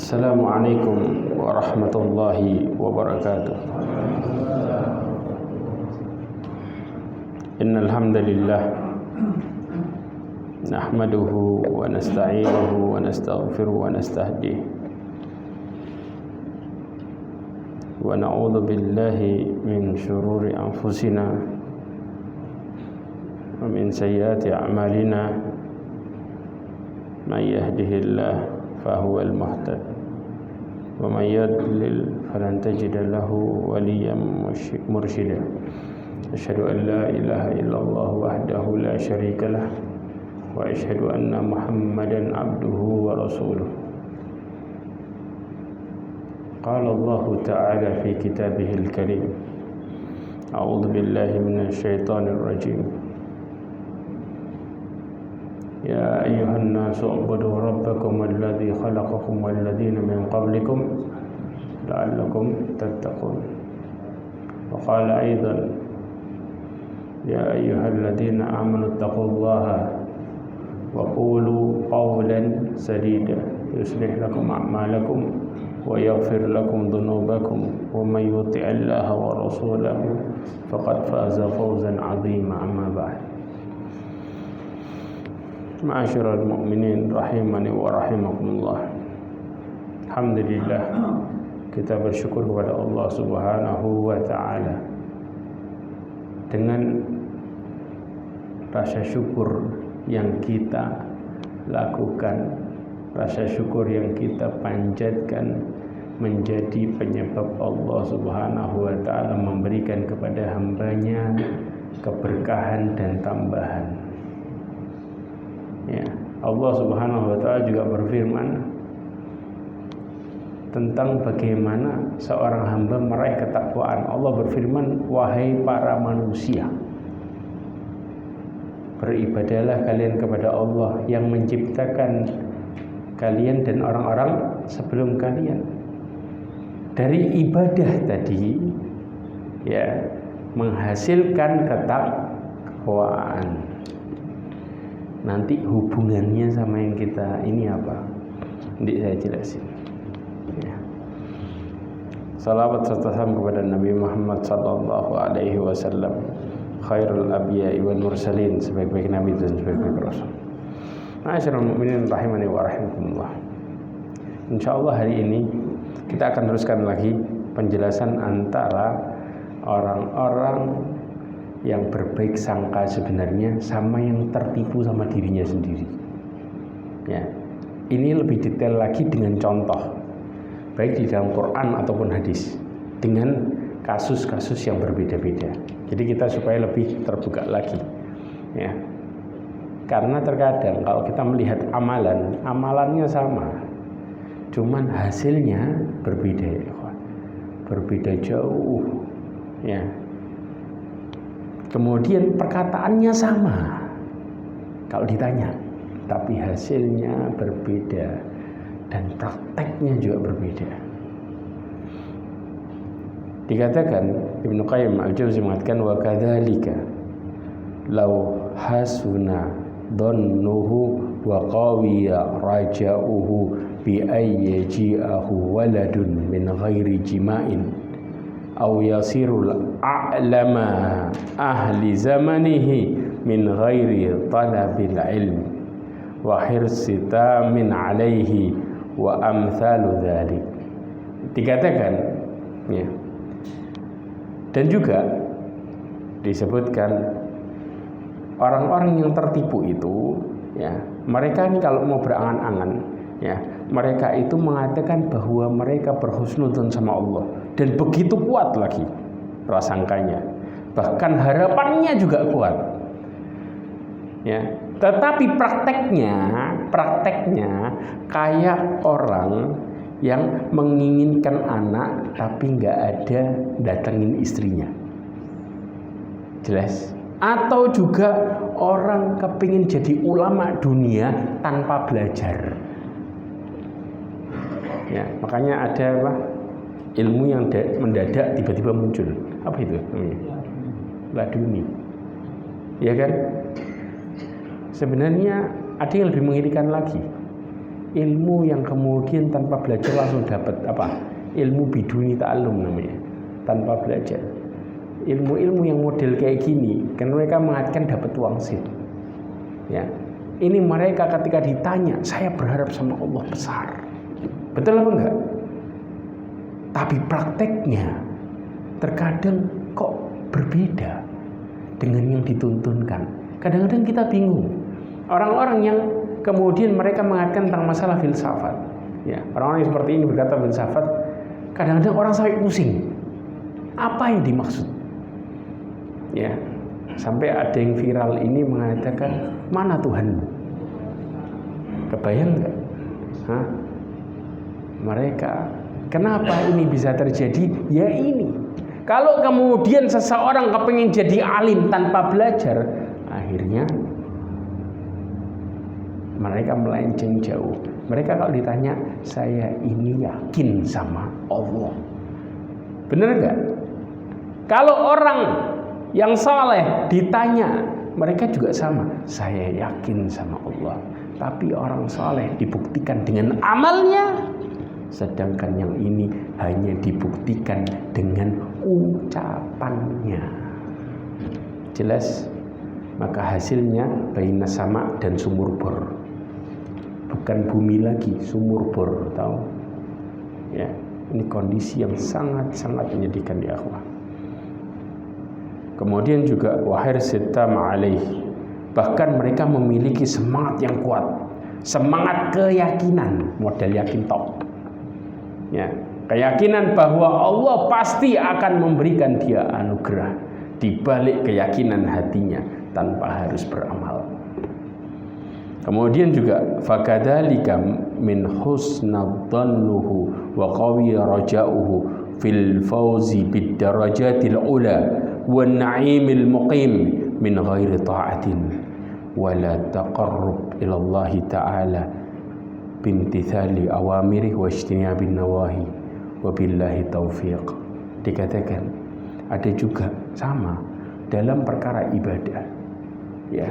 Assalamualaikum warahmatullahi wabarakatuh. Innal hamdalillah nahmaduhu wa nasta'inuhu wa nastaghfiruhu wa nastahdihi wa na'udzu billahi min shururi anfusina wa min sayyiati a'malina may yahdihillahu fahuwal muhtad wa man yudlil falan tajida lahu waliyyan mursyida. Asyhadu an la ilaha illallah wahdahu la syarikalah wa asyhadu anna Muhammadan abduhu wa rasuluh. Qala Allah ta'ala fi kitabihil karim. A'udzu billahi minasy syaithanir rajim. Ya ayyuhan nasu ubudu rabbakum alladzi khalaqakum walladzina min qablikum la'allakum tattaqun. Wa qala aidan ya ayyuhalladzina amanu taqullaha wa qulu qawlan sadida yuslih lakum a'malakum wa yaghfir lakum dhunubakum wa may yuti'illaha wa rasulahu faqad faza fawzan 'azima. Amma ba'd. Ma'asyiral mu'minin rahimani wa rahimakumullah. Alhamdulillah, kita bersyukur kepada Allah Subhanahu wa taala. Dengan rasa syukur yang kita lakukan, rasa syukur yang kita panjatkan menjadi penyebab Allah Subhanahu wa taala memberikan kepada hambanya keberkahan dan tambahan. Ya, Allah Subhanahu wa taala juga berfirman tentang bagaimana seorang hamba meraih ketakwaan. Allah berfirman, "Wahai para manusia, beribadahlah kalian kepada Allah yang menciptakan kalian dan orang-orang sebelum kalian." Dari ibadah tadi ya menghasilkan ketakwaan. Nanti hubungannya sama yang kita ini apa? Nanti saya jelasin. Ya. Salawat serta salam kepada Nabi Muhammad sallallahu alaihi wasallam, khairul anbiya'i wal mursalin, sebaik-baik nabi dan sebaik-baik rasul. Ma'asyiral mu'minin rahimani wa rahimakumullah. Insyaallah hari ini kita akan teruskan lagi penjelasan antara orang-orang yang berbaik sangka sebenarnya sama yang tertipu sama dirinya sendiri. Ya, ini lebih detail lagi dengan contoh, baik di dalam Quran ataupun hadis, dengan kasus-kasus yang berbeda-beda. Jadi kita supaya lebih terbuka lagi. Ya, karena terkadang kalau kita melihat amalannya sama, cuman hasilnya berbeda, berbeda jauh. Ya. Kemudian perkataannya sama kalau ditanya, tapi hasilnya berbeda dan prakteknya juga berbeda. Dikatakan Ibnu Qayyim Al-Jauziyah mengatakan, wa kadzalika law hasuna dhannuhu wa qawiya raja'uhu bi ayyaji'ahu waladun min ghairi jima'in aw yasirul a'lama ahli zamanihi min ghairi talabil ilm wa hirsita min alaihi wa amthalu dzalik. Dikatakan ya, dan juga disebutkan orang-orang yang tertipu itu ya, mereka ini kalau mau berangan-angan ya, mereka itu mengatakan bahwa mereka berhusnudzon sama Allah dan begitu kuat lagi prasangkanya, bahkan harapannya juga kuat ya. Tetapi prakteknya kayak orang yang menginginkan anak tapi nggak ada datengin istrinya, jelas. Atau juga orang kepingin jadi ulama dunia tanpa belajar. Ya, makanya ada apa? Ilmu yang mendadak tiba-tiba muncul. Apa itu? Laduni. Ya kan? Sebenarnya ada yang lebih mengerikan lagi. ilmu yang kemudian tanpa belajar langsung dapat apa? Ilmu biduni ta'allum namanya, tanpa belajar. Ilmu-ilmu yang model kayak gini, kan mereka mengatakan dapat wangsit. Ya, ini mereka ketika ditanya, saya berharap sama Allah besar. Betul apa enggak? Tapi prakteknya terkadang kok berbeda dengan yang dituntunkan. Kadang-kadang kita bingung. Orang-orang yang kemudian mereka mengatakan tentang masalah filsafat, ya, orang-orang yang seperti ini berkata filsafat, kadang-kadang orang sampai pusing. Apa yang dimaksud? Ya, sampai ada yang viral ini mengatakan, mana Tuhanmu? Kebayang nggak? Hah? Mereka, kenapa ini bisa terjadi? Ya ini. Kalau kemudian seseorang kepengen jadi alim tanpa belajar, akhirnya mereka melenceng jauh. Mereka kalau ditanya, saya ini yakin sama Allah. Benar nggak? Kalau orang yang saleh ditanya, mereka juga sama. Saya yakin sama Allah. Tapi orang saleh dibuktikan dengan amalnya, sedangkan yang ini hanya dibuktikan dengan ucapannya. Jelas? Maka hasilnya baina sama dan sumur bor. Bukan bumi lagi, sumur bor, tahu? Ya, ini kondisi yang sangat-sangat menyedihkan di akhwah. Kemudian juga wahirsita ma'alaih. Bahkan mereka memiliki semangat yang kuat, semangat keyakinan, model yakin tok. Ya, keyakinan bahwa Allah pasti akan memberikan dia anugerah di balik keyakinan hatinya tanpa harus beramal. Kemudian juga fakadzalika min husnadhannuhu wa qawi raja'uhu fil fawzi bid darajatil ula wan na'imil muqim min ghairi ta'atin wala taqarrub ila Allah ta'ala bimtithali awamirih wa ijtinabin nawahi wa billahi taufiq. Dikatakan ada juga sama dalam perkara ibadah. Ya,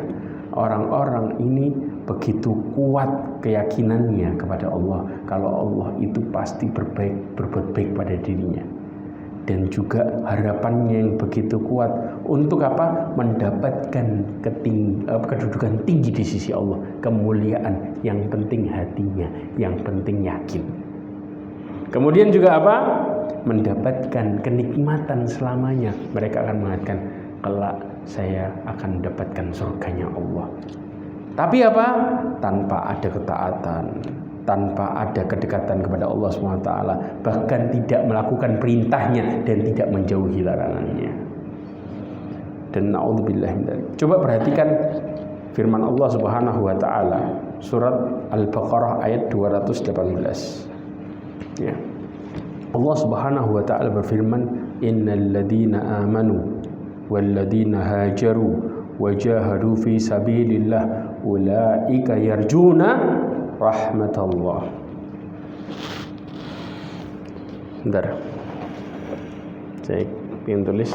orang-orang ini begitu kuat keyakinannya kepada Allah, kalau Allah itu pasti berbuat baik pada dirinya, dan juga harapannya yang begitu kuat untuk apa? Mendapatkan kedudukan tinggi di sisi Allah, kemuliaan. Yang penting hatinya, yang penting yakin. Kemudian juga apa? Mendapatkan kenikmatan selamanya. Mereka akan mengatakan, kelak saya akan mendapatkan surganya Allah. Tapi apa? Tanpa ada ketaatan, tanpa ada kedekatan kepada Allah SWT, bahkan tidak melakukan perintahnya dan tidak menjauhi larangannya. Dan na'udzubillah min dzalik. Coba perhatikan firman Allah Subhanahu wa taala surat Al-Baqarah ayat 218. Ya. Allah Subhanahu wa taala berfirman, "Innal ladzina amanu wal ladzina hajaru wajahadu fi sabilillah ulaika yarjuna rahmatallah." Bentar, saya ingin tulis.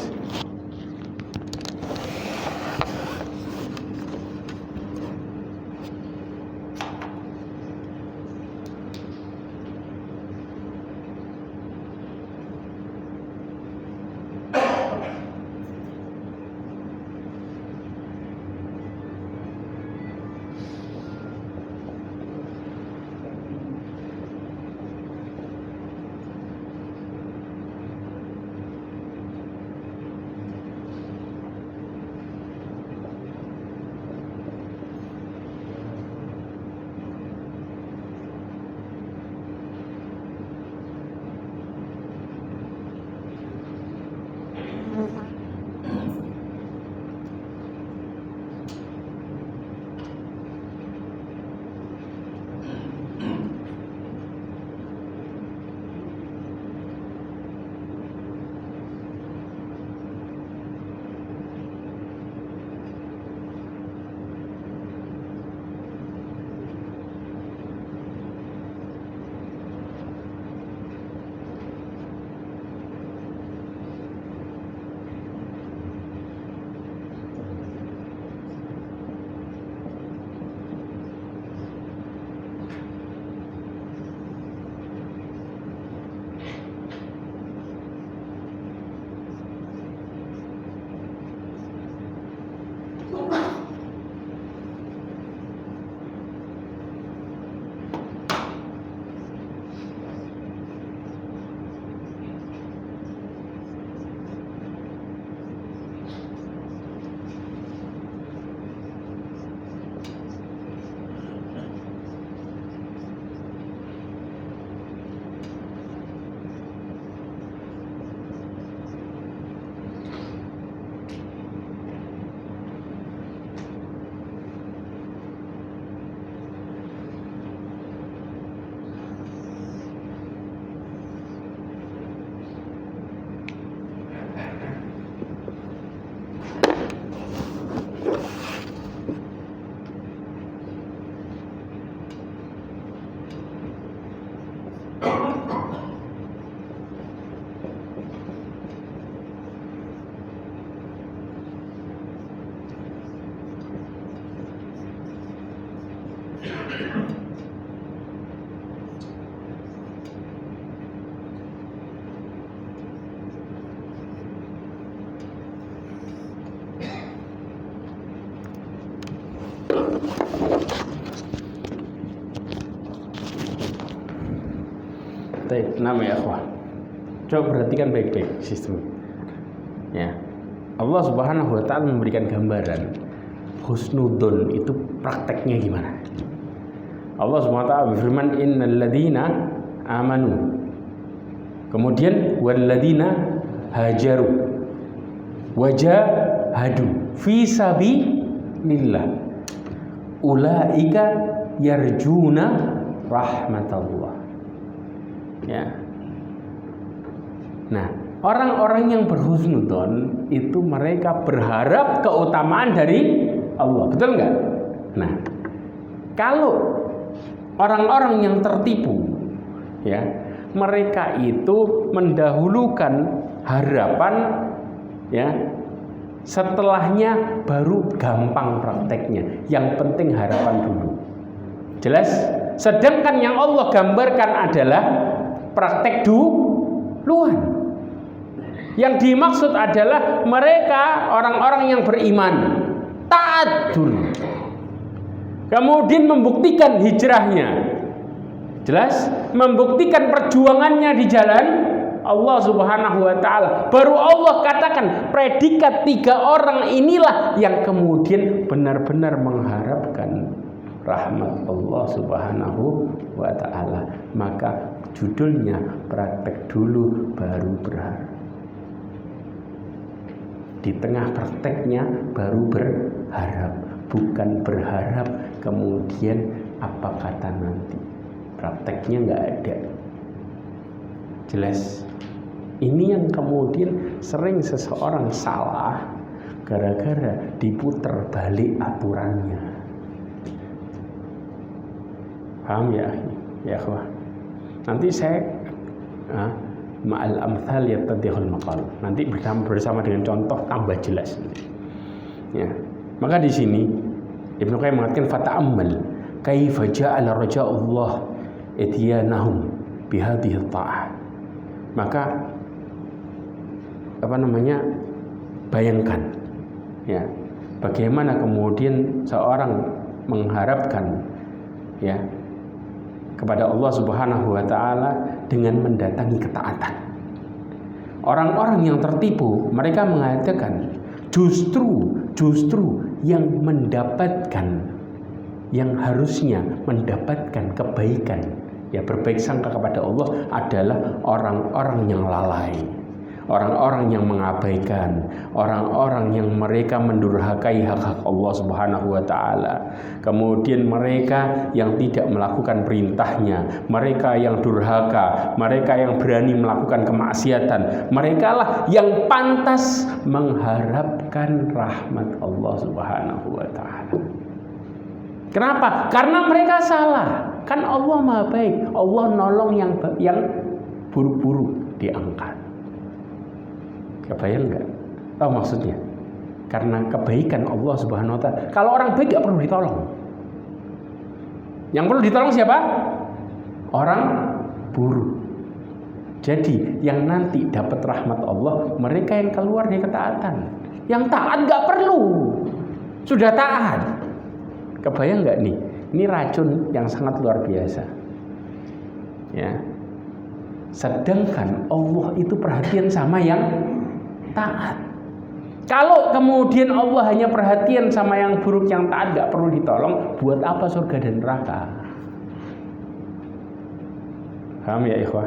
Nama ya akhwah. Coba perhatikan baik-baik sistem. Ya. Allah Subhanahu wa taala memberikan gambaran husnudzon itu prakteknya gimana. Allah Subhanahu wa taala berfirman innal ladzina amanu. Kemudian walladzina hajaru wajahadu fi sabilillah ulaika yarjuna rahmatallah. Ya. Nah, orang-orang yang berhusnudzon itu mereka berharap keutamaan dari Allah, betul nggak? Nah, kalau orang-orang yang tertipu, ya, mereka itu mendahulukan harapan, ya, setelahnya baru gampang prakteknya. Yang penting harapan dulu. Jelas? Sedangkan yang Allah gambarkan adalah praktek duluan. Yang dimaksud adalah mereka orang-orang yang beriman taat dulu, kemudian membuktikan hijrahnya. Jelas? Membuktikan perjuangannya di jalan Allah Subhanahu wa taala. Baru Allah katakan predikat 3 orang inilah yang kemudian benar-benar mengharapkan rahmat Allah Subhanahu wa taala. Maka judulnya praktek dulu baru berharap. Di tengah prakteknya baru berharap, bukan berharap kemudian apa kata nanti. Prakteknya nggak ada. Jelas? Ini yang kemudian sering seseorang salah gara-gara diputer balik aturannya. Paham ya? Ya akhwah. Nanti saya ma'al amthal yattadihul maqal. Nanti bersama dengan contoh tambah jelas. Ya. Maka di sini Ibnu Qayyim mengatakan fata'ammal kaifa ja'ala raja'ullah ityanahum bihadhihi ta'ah. Maka bayangkan, ya, bagaimana kemudian seorang mengharapkan, ya, kepada Allah Subhanahu wa taala dengan mendatangi ketaatan. Orang-orang yang tertipu, mereka mengatakan justru yang mendapatkan, yang harusnya mendapatkan kebaikan, ya, berbaik sangka kepada Allah adalah orang-orang yang lalai, orang-orang yang mengabaikan, orang-orang yang mereka mendurhakai hak-hak Allah Subhanahu wa taala. Kemudian mereka yang tidak melakukan perintahnya, mereka yang durhaka, mereka yang berani melakukan kemaksiatan, merekalah yang pantas mengharapkan rahmat Allah Subhanahu wa taala. Kenapa? Karena mereka salah. Kan Allah Maha baik. Allah nolong yang buruk-buruk diangkat. Kebayang nggak? Tahu maksudnya? Karena kebaikan Allah Subhanahu wa taala. Kalau orang baik nggak perlu ditolong. Yang perlu ditolong siapa? Orang buruk. Jadi yang nanti dapat rahmat Allah mereka yang keluar dari ketaatan. Yang taat nggak perlu, sudah taat. Kebayang nggak nih? Ini racun yang sangat luar biasa. Ya. Sedangkan Allah itu perhatian sama yang taat. Kalau kemudian Allah hanya perhatian sama yang buruk, yang taat gak perlu ditolong, buat apa surga dan neraka? Paham ya ikhwah?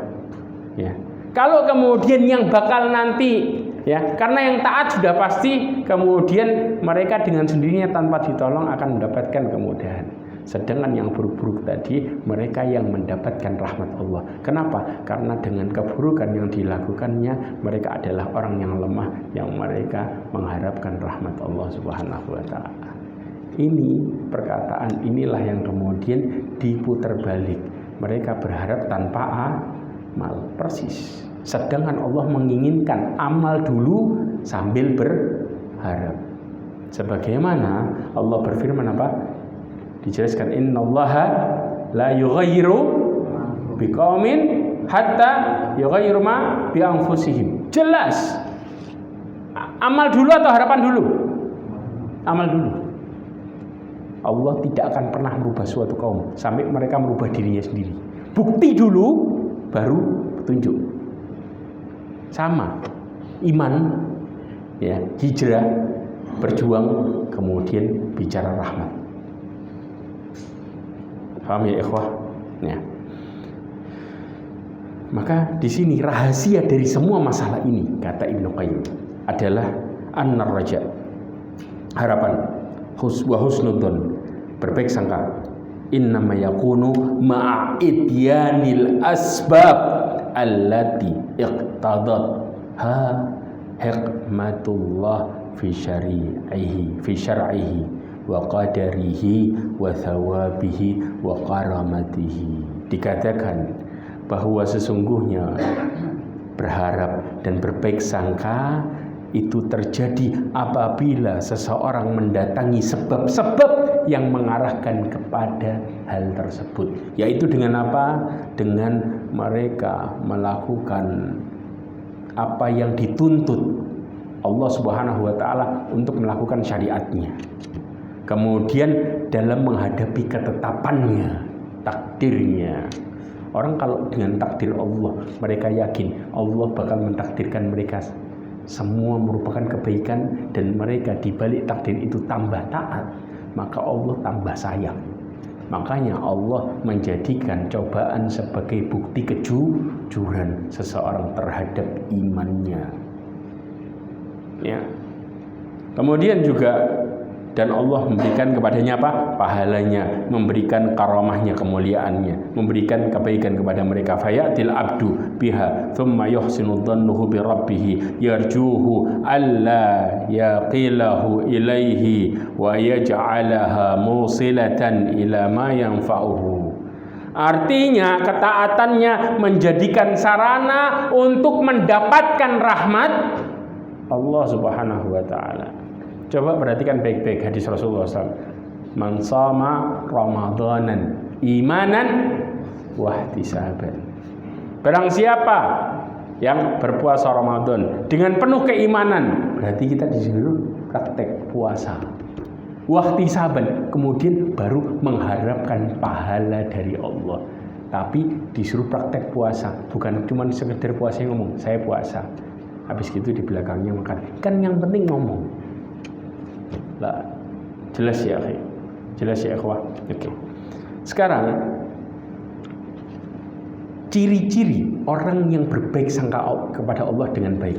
Ya. Kalau kemudian yang bakal nanti, ya, karena yang taat sudah pasti, kemudian mereka dengan sendirinya tanpa ditolong akan mendapatkan kemudahan. Sedangkan yang buruk-buruk tadi, mereka yang mendapatkan rahmat Allah. Kenapa? Karena dengan keburukan yang dilakukannya, mereka adalah orang yang lemah, yang mereka mengharapkan rahmat Allah Subhanahu wa taala. Ini perkataan inilah yang kemudian diputar balik. Mereka berharap tanpa amal, persis. Sedangkan Allah menginginkan amal dulu sambil berharap. Sebagaimana Allah berfirman apa? Dijelaskan innallaha la yughayyiru biqaumin hatta yughayyiru ma bi anfusihim. Jelas. Amal dulu atau harapan dulu? Amal dulu. Allah tidak akan pernah merubah suatu kaum sampai mereka merubah dirinya sendiri. Bukti dulu baru petunjuk. Sama, iman, ya, hijrah, berjuang, kemudian bicara rahmat. Paham ya ikhwah? Ya. Maka di sini rahasia dari semua masalah ini, kata Ibnu Qayyim, adalah an-nar raja, harapan, wa husnudzon, berbaik sangka, innama yakunu ma'idyanil asbab allati iqtadat ha hikmatullah fi syar'ihi wa qadarihi wa thawabihi wa karamatihi. Dikatakan bahwa sesungguhnya berharap dan berbaik sangka itu terjadi apabila seseorang mendatangi sebab-sebab yang mengarahkan kepada hal tersebut, yaitu dengan apa? Dengan mereka melakukan apa yang dituntut Allah Subhanahu wa Ta'ala untuk melakukan syariatnya, kemudian dalam menghadapi ketetapannya, takdirnya. Orang kalau dengan takdir Allah, mereka yakin Allah bakal mentakdirkan mereka semua merupakan kebaikan, dan mereka di balik takdir itu tambah taat, maka Allah tambah sayang. Makanya Allah menjadikan cobaan sebagai bukti kejujuran seseorang terhadap imannya. Ya. Kemudian juga dan Allah memberikan kepadanya apa? Pahalanya, memberikan karamahnya, kemuliaannya, memberikan kebaikan kepada mereka. Fayatil abdu biha thumma yuhsinu dhannuhu bi rabbih yarjuhu alla yaqilahu ilaihi wa yaj'alaha musilatan ila ma yanfa'uhu. Artinya ketaatannya menjadikan sarana untuk mendapatkan rahmat Allah Subhanahu wa Ta'ala. Coba perhatikan baik-baik hadis Rasulullah SAW. Man shama Ramadanan imanan wahtisaban. Barang siapa yang berpuasa Ramadan dengan penuh keimanan, berarti kita disuruh praktek puasa. Wahtisaban, kemudian baru mengharapkan pahala dari Allah. Tapi disuruh praktek puasa, bukan cuma sekedar puasa yang ngomong, saya puasa. Habis gitu di belakangnya makan. Kan yang penting ngomong. Lah, jelas ya, jelas ya ikhwah. Oke. Sekarang ciri-ciri orang yang berbaik sangka kepada Allah dengan baik.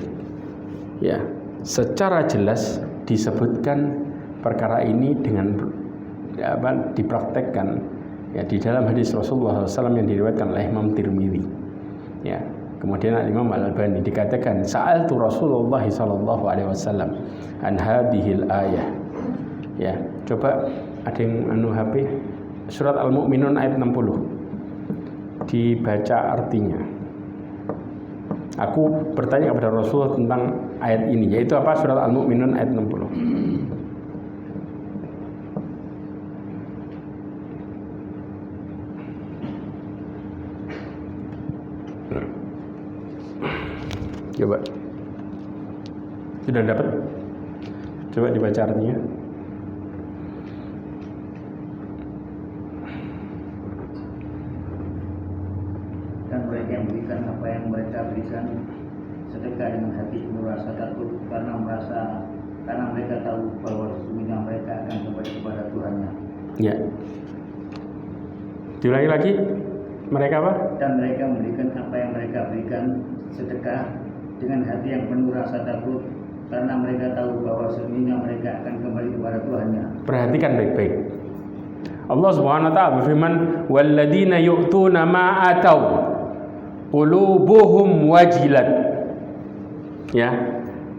Ya, secara jelas disebutkan perkara ini dengan dipraktekkan ya di dalam hadis Rasulullah SAW yang diriwayatkan oleh Imam Tirmidzi. Ya. Kemudian Imam Al-Albani dikatakan sa'altu Rasulullah sallallahu alaihi wasallam an hadhil ayah. Ya, coba ada yang HP surat Al-Mu'minun ayat 60. Dibaca artinya. Aku bertanya kepada Rasulullah tentang ayat ini, yaitu apa? Surat Al-Mu'minun ayat 60. Coba. Sudah dapat? Coba dibaca artinya. Dan mereka yang berikan apa yang mereka berikan sedekah dengan hati merasa takut karena mereka tahu bahwa sesungguhnya mereka akan kembali kepada Tuhannya. Ya. Diulangi lagi. Mereka apa? Dan mereka memberikan apa yang mereka berikan sedekah dengan hati yang penuh rasa takut karena mereka tahu bahwa sesungguhnya mereka akan kembali kepada Tuhannya. Perhatikan baik-baik. Allah Subhanahu wa taala berfirman, "Walladzina yu'tuna ma atau qulubuhum wajilat." Ya.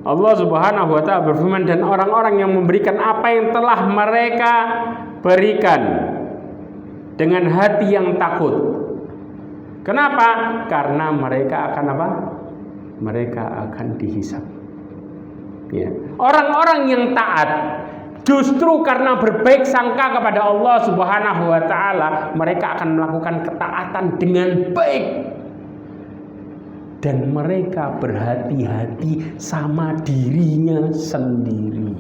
Allah Subhanahu wa taala berfirman, dan orang-orang yang memberikan apa yang telah mereka berikan dengan hati yang takut. Kenapa? Karena mereka akan apa? Mereka akan dihisab. Ya. Orang-orang yang taat justru karena berbaik sangka kepada Allah Subhanahu wa taala, mereka akan melakukan ketaatan dengan baik. Dan mereka berhati-hati sama dirinya sendiri,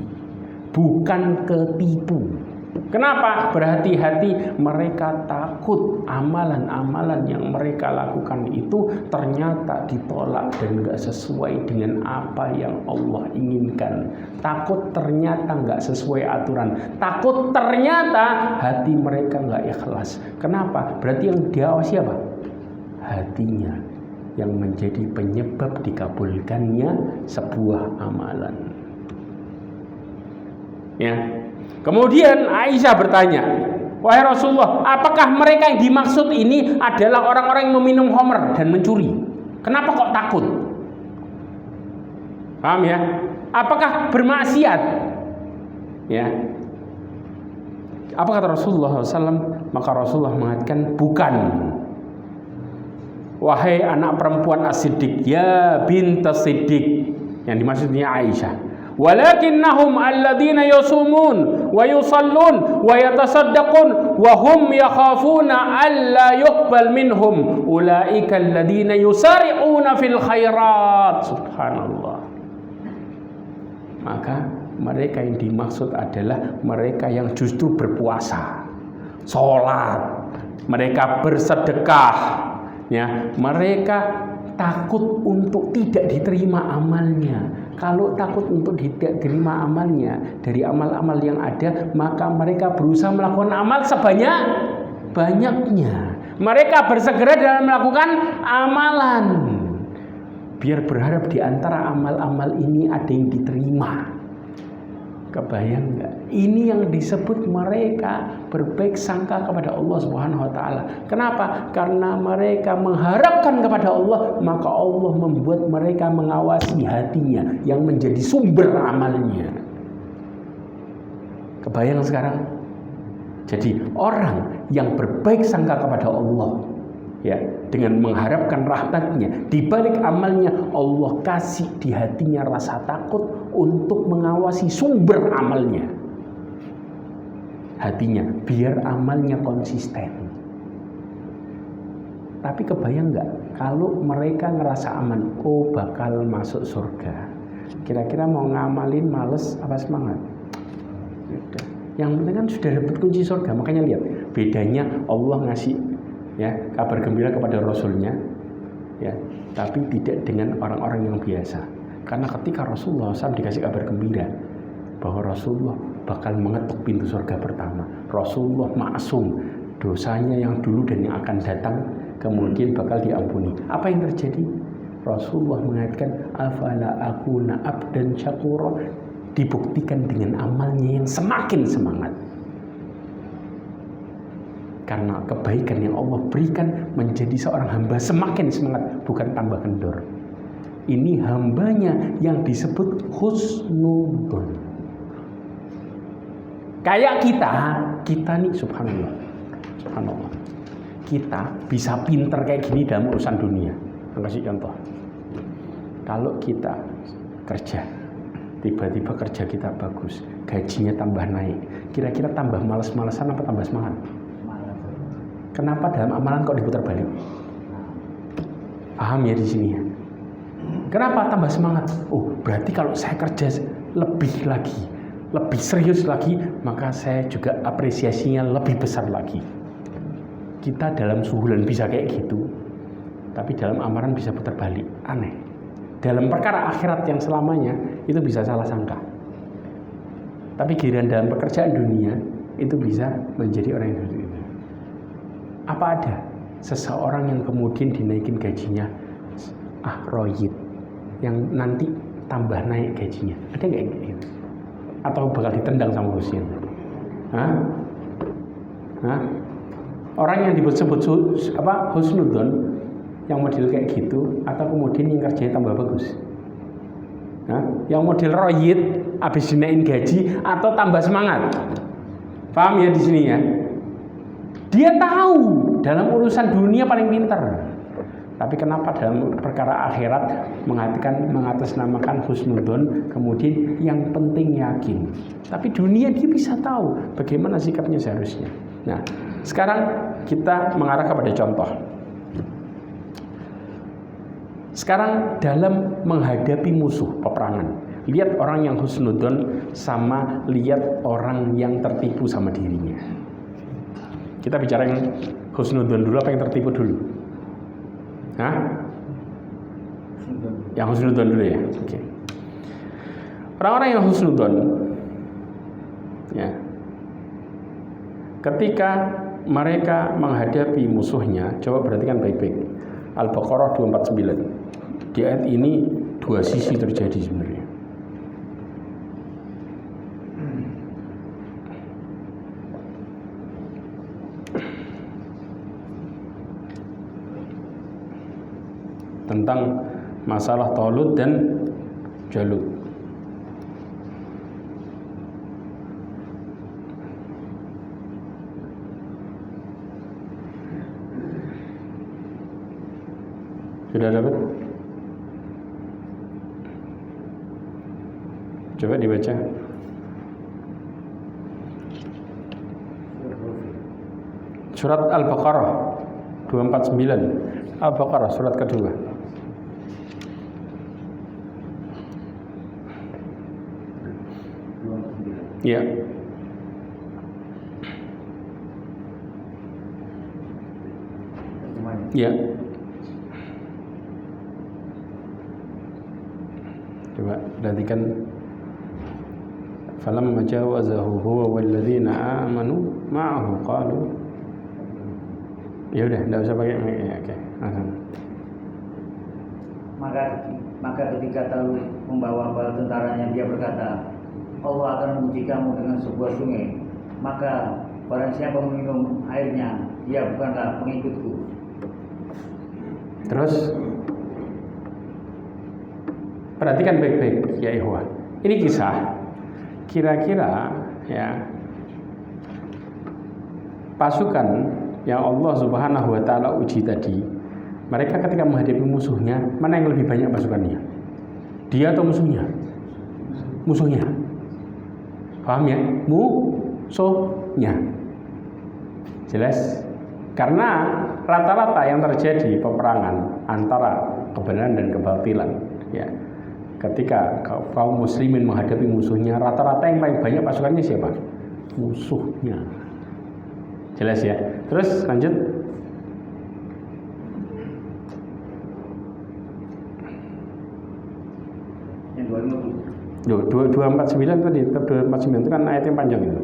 bukan ketipu. Kenapa? Berhati-hati, mereka takut amalan-amalan yang mereka lakukan itu ternyata ditolak dan gak sesuai dengan apa yang Allah inginkan. Takut ternyata gak sesuai aturan. Takut ternyata hati mereka gak ikhlas. Kenapa? Berarti yang diawasi apa? Hatinya yang menjadi penyebab dikabulkannya sebuah amalan. Ya. Kemudian Aisyah bertanya, wahai Rasulullah, apakah mereka yang dimaksud ini adalah orang-orang yang meminum khamr dan mencuri? Kenapa kok takut? Paham ya? Apakah bermaksiat? Ya. Apa kata Rasulullah SAW? Maka Rasulullah mengatakan bukan. Wahai anak perempuan As-Siddiq, ya bintas Siddiq, yang dimaksudnya Aisyah. Walakinnahum alladzina yasumun wa yusallun wa yatasaddaqun wa hum yakhafuna alla yuqbal minhum ulaika alladzina yusari'una fil khairat. Subhanallah. Maka mereka yang dimaksud adalah mereka yang justru berpuasa, sholat, mereka bersedekah, ya, mereka takut untuk tidak diterima amalnya. Kalau takut untuk tidak diterima amalnya dari amal-amal yang ada, maka mereka berusaha melakukan amal sebanyak-banyaknya. Mereka bersegera dalam melakukan amalan, biar berharap di antara amal-amal ini ada yang diterima. Kebayang nggak? Ini yang disebut mereka berbaik sangka kepada Allah Subhanahu wa taala. Kenapa? Karena mereka mengharapkan kepada Allah, maka Allah membuat mereka mengawasi hatinya yang menjadi sumber amalnya. Kebayang sekarang? Jadi orang yang berbaik sangka kepada Allah, ya, dengan mengharapkan rahmatnya, di balik amalnya Allah kasih di hatinya rasa takut untuk mengawasi sumber amalnya, hatinya, biar amalnya konsisten. Tapi kebayang nggak kalau mereka ngerasa aman, oh bakal masuk surga, kira-kira mau ngamalin males apa semangat? Yang penting kan sudah dapat kunci surga. Makanya lihat bedanya Allah ngasih, ya, kabar gembira kepada Rasulnya, ya, tapi tidak dengan orang-orang yang biasa. Karena ketika Rasulullah SAW dikasih kabar gembira bahwa Rasulullah bakal mengetuk pintu surga pertama, Rasulullah maksum, dosanya yang dulu dan yang akan datang kemudian bakal diampuni. Apa yang terjadi? Rasulullah mengatakan, afala akuna abdan syakura, dibuktikan dengan amalnya yang semakin semangat. Karena kebaikan yang Allah berikan menjadi seorang hamba semakin semangat, bukan tambah kendor. Ini hambanya yang disebut husnudon. Kayak kita nih subhanallah. Kita bisa pinter kayak gini dalam urusan dunia. Aku kasih contoh. Kalau kita kerja, tiba-tiba kerja kita bagus, gajinya tambah naik, kira-kira tambah malas-malasan apa tambah semangat? Kenapa dalam amalan kok diputar balik? Paham ya di sini ya? Kenapa tambah semangat? Oh, berarti kalau saya kerja lebih lagi, lebih serius lagi, maka saya juga apresiasinya lebih besar lagi. Kita dalam suhulan bisa kayak gitu, tapi dalam amalan bisa putar balik. Aneh. Dalam perkara akhirat yang selamanya itu bisa salah sangka. Tapi giliran dalam pekerjaan dunia itu bisa menjadi orang yang seperti itu. Apa ada seseorang yang kemudian dinaikin gajinya royid, yang nanti tambah naik gajinya? Ada nggak yang gitu? Atau bakal ditendang sama bosnya? Orang yang disebut husnudon, yang model kayak gitu, atau kemudian yang kerjanya tambah bagus? Yang model royid, habis dinaikin gaji atau tambah semangat? Paham ya di sini ya? Dia tahu dalam urusan dunia paling pintar, tapi kenapa dalam perkara akhirat mengatasnamakan husnudon, kemudian yang penting yakin. Tapi dunia dia bisa tahu bagaimana sikapnya seharusnya. Nah, sekarang kita mengarah kepada contoh. Sekarang dalam menghadapi musuh peperangan, Lihat orang yang husnudzon sama lihat orang yang tertipu sama dirinya. Kita bicara yang husnudzon dulu apa yang tertipu dulu? Hah? Yang husnudzon dulu ya. Oke. Orang-orang yang husnudzon, ya, ketika mereka menghadapi musuhnya, coba perhatikan baik-baik. Al-Baqarah 249. Di ayat ini dua sisi terjadi sebenarnya. Tentang masalah Talut dan Jalut. Sudah dapat? Coba dibaca. Surat Al-Baqarah 249. Al-Baqarah surat kedua. Ya. Ya. Coba perhatikan. Falamma jawazahu huwa walladzina amanu ma'ahu qalu. Ya udah, enggak usah pakai ya, oke. Maka ketika Talut membawa bala tentaranya, dia berkata, Allah akan menguji kamu dengan sebuah sungai. Maka barang siapa meminum airnya, dia bukanlah pengikutku. Terus perhatikan baik-baik ya ikhwah. Ini kisah kira-kira ya pasukan yang Allah Subhanahu wa taala uji tadi, mereka ketika menghadapi musuhnya, mana yang lebih banyak pasukannya? Dia atau musuhnya? Musuhnya. Paham ya? Musuhnya. Jelas? Karena rata-rata yang terjadi peperangan antara kebenaran dan kebatilan, ya. Ketika kaum muslimin menghadapi musuhnya, rata-rata yang paling banyak pasukannya siapa? Musuhnya. Jelas ya? Terus lanjut. Yang 249 tadi, 249 itu kan ayat yang panjang itu.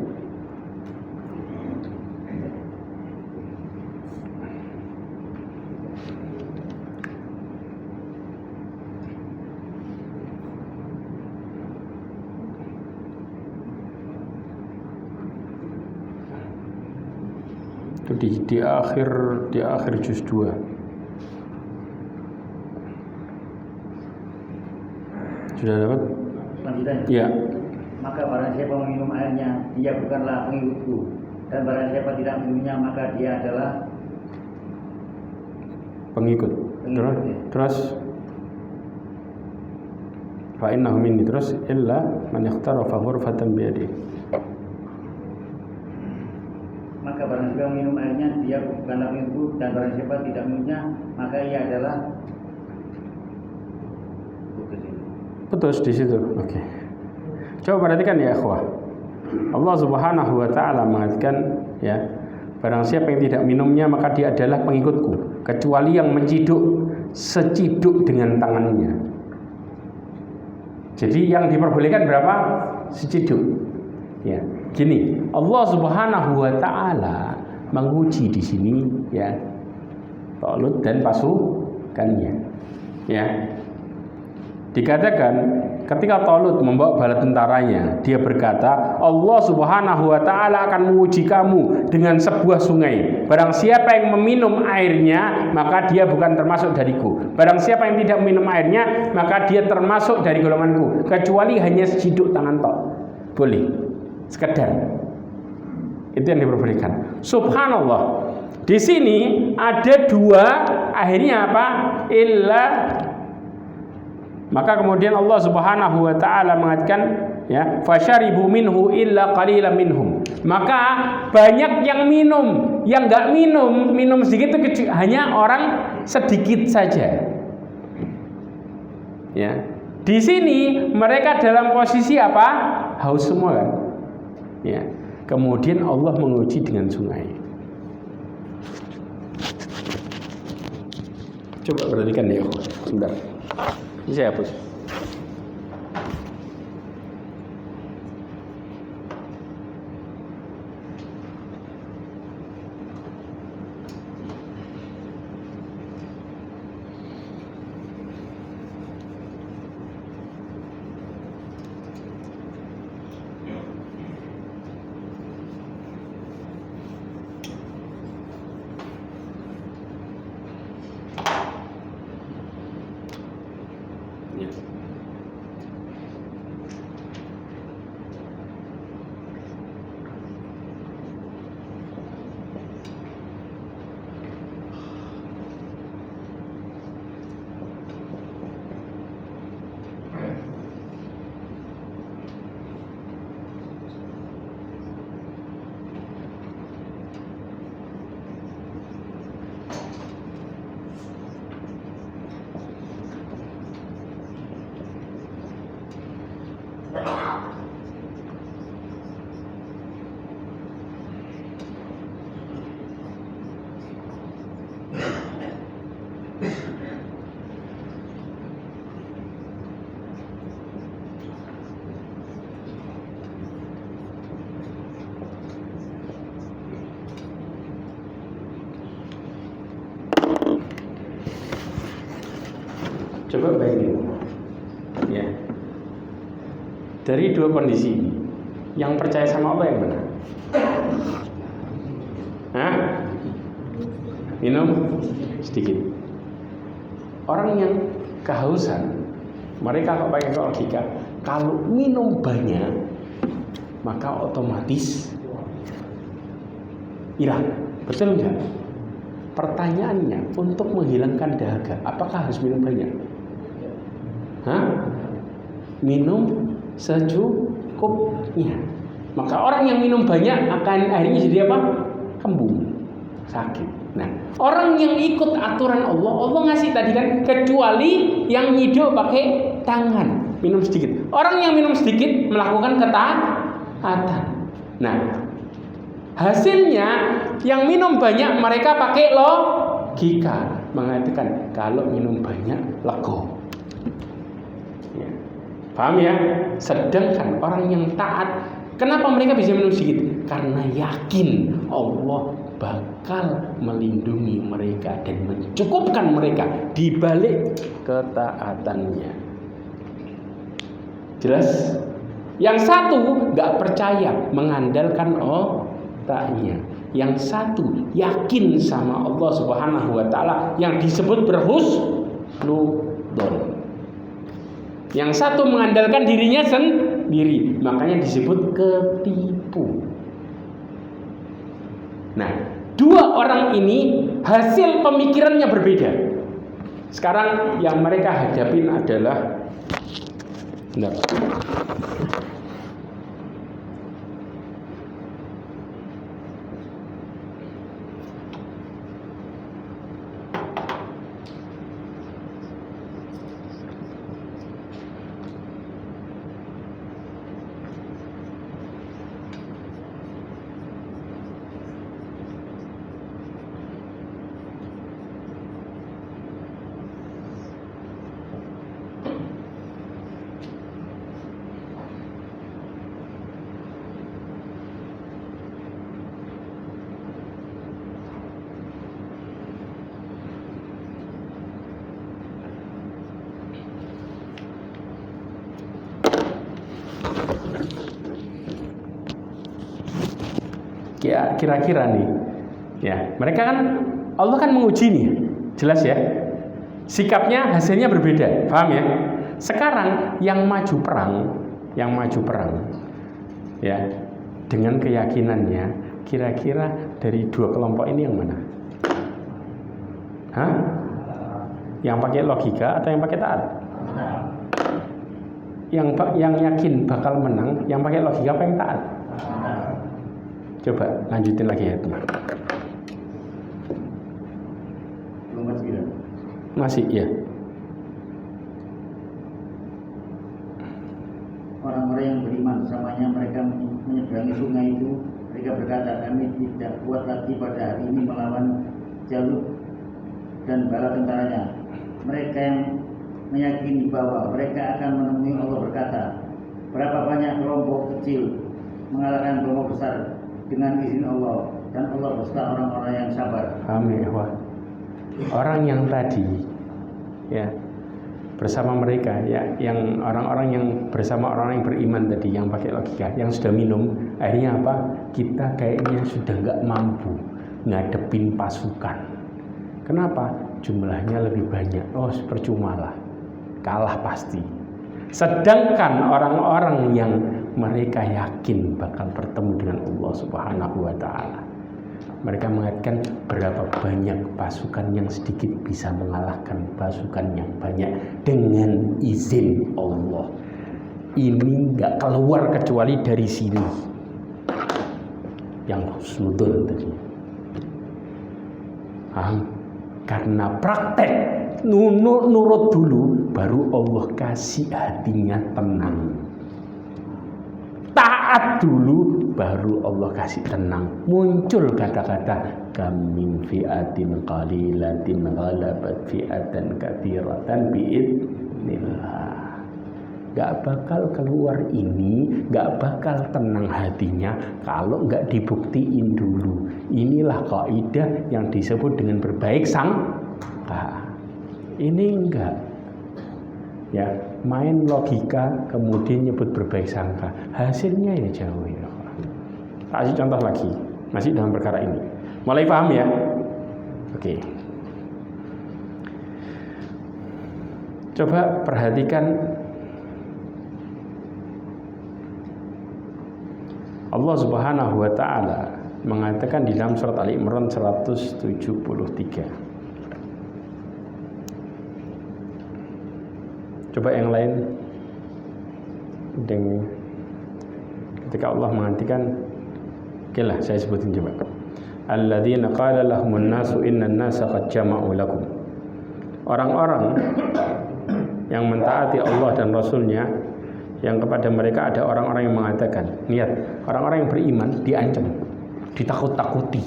Itu di akhir juz 2. Sudah dapat? Lanjutannya. Ya. Maka barang siapa meminum airnya, dia bukanlah pengikutku. Dan barang siapa tidak minumnya, maka dia adalah pengikut. Terus fa innahu minni, terus illa man ikhtarafa ghurfatan bi yadihi. Maka barang siapa minum airnya, dia bukanlah pengikutku. Dan barang siapa tidak minumnya, maka ia adalah putus di situ. Oke. Coba perhatikan ya ikhwah. Allah Subhanahu wa taala mengatakan ya, barang siapa yang tidak minumnya maka dia adalah pengikutku, kecuali yang menciduk seciduk dengan tangannya. Jadi yang diperbolehkan berapa? Seciduk. Ya. Gini, Allah Subhanahu wa taala menguji di sini ya Talut dan pasukannya. Ya. Dikatakan ketika Talut membawa bala tentaranya, dia berkata, Allah Subhanahu wa taala akan menguji kamu dengan sebuah sungai. Barang siapa yang meminum airnya, maka dia bukan termasuk dariku. Barang siapa yang tidak minum airnya, maka dia termasuk dari golonganku, kecuali hanya seciduk tangan tok. Boleh. Sekedar. Itu yang diperbolehkan. Subhanallah. Di sini ada dua, akhirnya apa? Illa. Maka kemudian Allah Subhanahu wa taala mengatakan ya, fasyaribu minhu illa qalilan minhum. Maka banyak yang minum, yang enggak minum sedikit itu hanya orang sedikit saja. Ya. Di sini mereka dalam posisi apa? Haus semua kan? Ya. Kemudian Allah menguji dengan sungai. Coba perhatikan ya, sebentar. Ini saya hapus. Coba bayangin, ya. Dari dua kondisi ini, yang percaya sama Allah yang benar. Hah? Minum sedikit. Orang yang kehausan, mereka kalau pakai logika, kalau minum banyak, maka otomatis hilang. Betul nggak? Pertanyaannya, untuk menghilangkan dahaga, apakah harus minum banyak? Hah? Minum secukupnya. Maka orang yang minum banyak akan akhirnya jadi apa? Kembung, sakit. Nah, orang yang ikut aturan Allah, Allah ngasih tadi kan, kecuali yang nyido pakai tangan, minum sedikit. Orang yang minum sedikit melakukan ketaatan. Nah, hasilnya yang minum banyak mereka pakai logika, mengatakan kalau minum banyak lego. Ya. Paham ya? Sedangkan orang yang taat, kenapa mereka bisa minum sedikit? Karena yakin Allah bakal melindungi mereka dan mencukupkan mereka di balik ketaatannya. Jelas? Yang satu nggak percaya, mengandalkan otaknya. Yang satu yakin sama Allah Subhanahu wa taala, yang disebut berhusnudzon. Yang satu mengandalkan dirinya sendiri, makanya disebut ketipu. Nah, dua orang ini hasil pemikirannya berbeda. Sekarang yang mereka hadapin adalah kira-kira nih, ya mereka kan Allah kan menguji nih, jelas ya. Sikapnya hasilnya berbeda, paham ya? Sekarang yang maju perang, ya dengan keyakinannya, kira-kira dari dua kelompok ini yang mana? Hah? Yang pakai logika atau yang pakai taat? Yang yakin bakal menang, yang pakai logika apa yang taat? Coba lanjutin lagi ya teman. Masih ya. menyeberangi sungai itu, mereka berkata, kami tidak kuat lagi pada hari ini melawan Jalut dan bala tentaranya. Mereka yang meyakini bahwa mereka akan menemui Allah berkata, berapa banyak kelompok kecil mengalahkan kelompok besar dengan izin Allah, dan Allah beserta orang-orang yang sabar. Amin. Orang yang tadi ya bersama mereka ya, yang orang-orang yang bersama orang yang beriman tadi, yang pakai logika, yang sudah minum, akhirnya apa? Kita kayaknya sudah nggak mampu ngadepin pasukan. Kenapa? Jumlahnya lebih banyak. Oh, percuma lah, kalah pasti. Sedangkan orang-orang yang mereka yakin bakal bertemu dengan Allah Subhanahu wa Ta'ala, mereka mengatakan berapa banyak pasukan yang sedikit bisa mengalahkan pasukan yang banyak dengan izin Allah. Ini nggak keluar kecuali dari sini, yang husnudon tadi. Karena praktek nurut dulu, baru Allah kasih hatinya tenang. Taat dulu, baru Allah kasih tenang. Muncul kata-kata kam fi'atin qalilatin ghalabat fi'atan katsiratan bi'idznillah. Gak bakal keluar ini, gak bakal tenang hatinya kalau gak dibuktiin dulu. Inilah kaidah yang disebut dengan berbaik sangka. Ini enggak, ya, main logika kemudian nyebut berbaik sangka, hasilnya ya jauh ya. Kasih contoh lagi, masih dalam perkara ini. Mulai paham ya? Oke. Coba perhatikan Allah Subhanahu wa Ta'ala mengatakan di dalam surat Ali Imran 173. Coba yang lain. Ketika Allah mengatakan, oke lah, saya sebutin coba. Alladzina qala lahumun nasu innan nasa qad jama'u lakum. Orang-orang yang mentaati Allah dan Rasulnya, yang kepada mereka ada orang-orang yang mengatakan, lihat, orang-orang yang beriman diancam, ditakut-takuti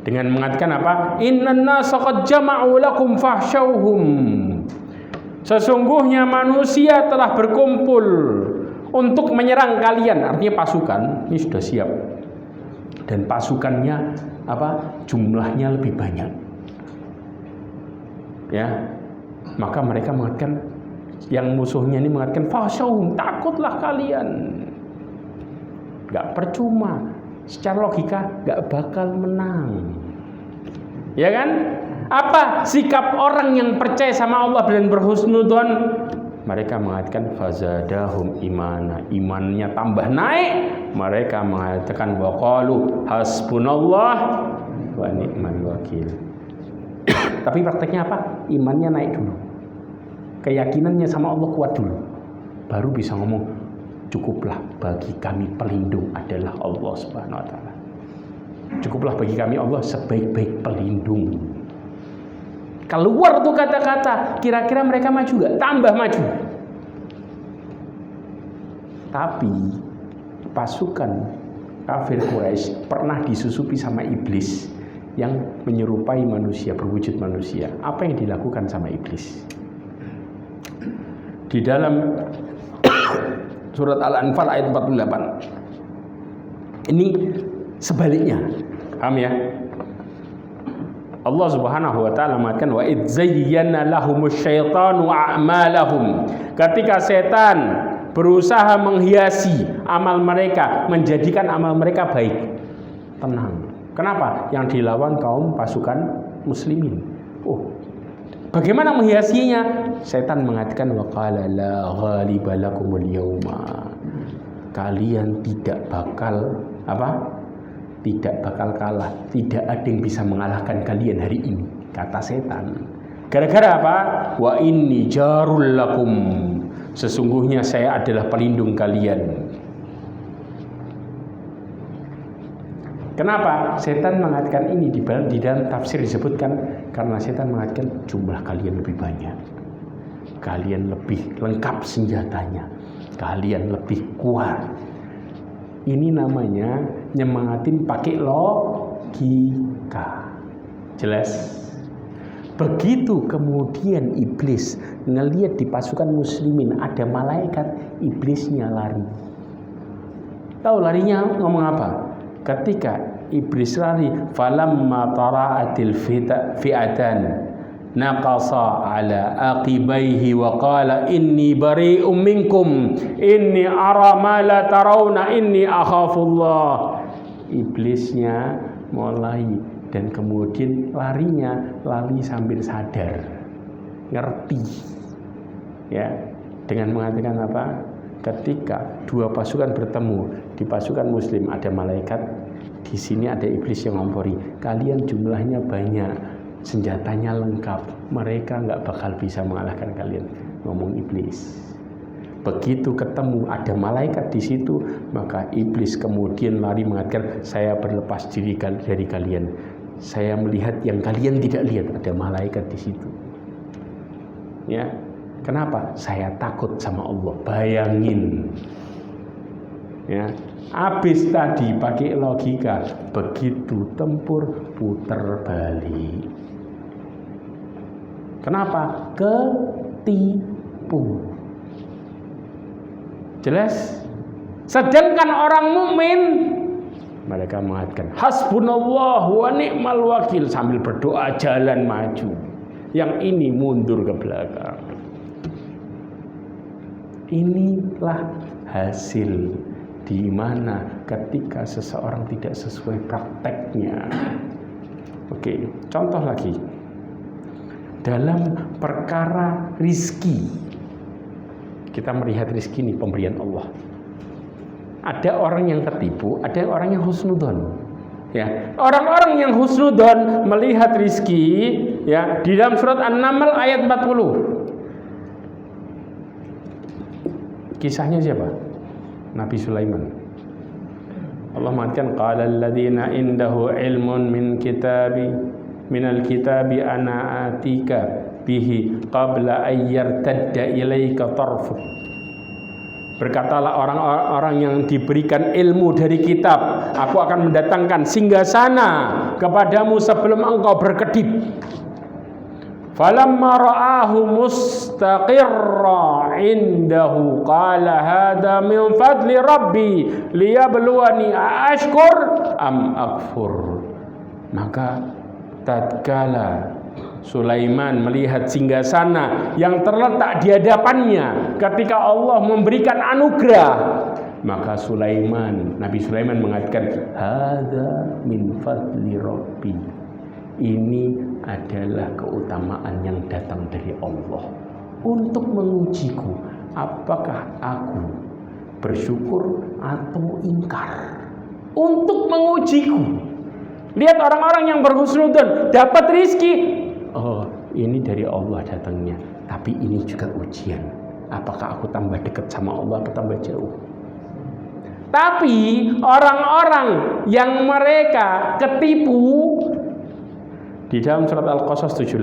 dengan mengatakan apa? Innan nasa qad jama'u lakum fahsyauhum. Sesungguhnya manusia telah berkumpul untuk menyerang kalian. Artinya pasukan ini sudah siap, dan pasukannya apa? Jumlahnya lebih banyak. Ya, maka mereka mengatakan, yang musuhnya ini mengatakan fahsyauhum, takutlah kalian. Gak percuma, secara logika gak bakal menang, ya kan? Apa sikap orang yang percaya sama Allah dan berhusnudzon? Mereka mengatakan fazadahum imana, imannya tambah naik. Mereka mengatakan waqalu hasbunallah wa ni'mal wakil. Tapi prakteknya apa? Imannya naik dulu, keyakinannya sama Allah kuat dulu, baru bisa ngomong cukuplah bagi kami pelindung adalah Allah Subhanahu wa Ta'ala. Cukuplah bagi kami Allah sebaik-baik pelindung. Keluar tuh kata-kata, kira-kira mereka maju gak? Tambah maju. Tapi pasukan kafir Quraisy pernah disusupi sama iblis yang menyerupai manusia, berwujud manusia. Apa yang dilakukan sama iblis? Di dalam surat Al-Anfal ayat 48. Ini sebaliknya. Paham ya? Allah Subhanahu wa Ta'ala mengatakan wa idz zayyana lahumus syaitanu a'malahum. Ketika setan berusaha menghiasi amal mereka, menjadikan amal mereka baik. Tenang. Kenapa? Yang dilawan kaum pasukan muslimin. Oh, bagaimana menghiasinya? Setan mengatakan wa qala la ghaliba lakumul yauma. Kalian tidak bakal apa? Tidak bakal kalah. Tidak ada yang bisa mengalahkan kalian hari ini, kata setan. Gara-gara apa? Wa inni jarul lakum. Sesungguhnya saya adalah pelindung kalian. Kenapa setan mengatakan ini? Di dalam tafsir disebutkan karena setan mengatakan jumlah kalian lebih banyak, kalian lebih lengkap senjatanya, kalian lebih kuat, Ini namanya nyemangatin pakai logika. Jelas? Begitu kemudian iblis ngelihat di pasukan muslimin ada malaikat, iblisnya lari. Tahu larinya ngomong apa? Ketika iblis lari, falamma tara'atil fi'atan naqasa ala aqibaihi wa qala inni bari'um minkum inni ara ma la tarawna inni akhafullah. Iblisnya mulai dan kemudian lari sambil sadar, ngerti, ya, dengan mengatakan apa? Ketika dua pasukan bertemu, di pasukan muslim ada malaikat, di sini ada iblis yang ngompori. Kalian jumlahnya banyak, senjatanya lengkap, mereka nggak bakal bisa mengalahkan kalian. Ngomong iblis. Begitu ketemu ada malaikat di situ, maka iblis kemudian lari mengatakan, saya berlepas diri dari kalian. Saya melihat yang kalian tidak lihat, ada malaikat di situ. Ya, kenapa? Saya takut sama Allah. Bayangin, ya, habis tadi pakai logika, begitu tempur puter balik. Kenapa? Ketipu. Jelas? Sedangkan orang mukmin mereka mengatakan hasbunallah wa ni'mal wakil sambil berdoa jalan maju. Yang ini mundur ke belakang. Inilah hasil di mana ketika seseorang tidak sesuai prakteknya. Oke, contoh lagi. Dalam perkara rizki, kita melihat rizki ini pemberian Allah. Ada orang yang tertipu, ada orang yang husnudon. Ya, orang-orang yang husnudon melihat rizki, ya, di dalam surat An-Naml ayat 40. Kisahnya siapa? Nabi Sulaiman. Allah mengatakan qala alladziina indahu ilmun minal kitabi ana atika bihi qabla an yartadda ilaika tarfuk. Berkatalah orang-orang yang diberikan ilmu dari kitab, aku akan mendatangkan singgasana kepadamu sebelum engkau berkedip. Falamma ra'ahu mustaqirra indahu qala hadha min fadli rabbi liyabluwani ashkur am akfur. Maka tatkala Sulaiman melihat singgasana yang terletak di hadapannya ketika Allah memberikan anugerah, maka Nabi Sulaiman mengatakan hadza min fadli rabbi. Ini adalah keutamaan yang datang dari Allah untuk mengujiku apakah aku bersyukur atau ingkar. Untuk mengujiku. Lihat orang-orang yang berhusnudzon dapat rizki. Oh, ini dari Allah datangnya. Tapi ini juga ujian. Apakah aku tambah dekat sama Allah atau tambah jauh? Tapi orang-orang yang mereka ketipu di dalam surat Al-Qasas 78.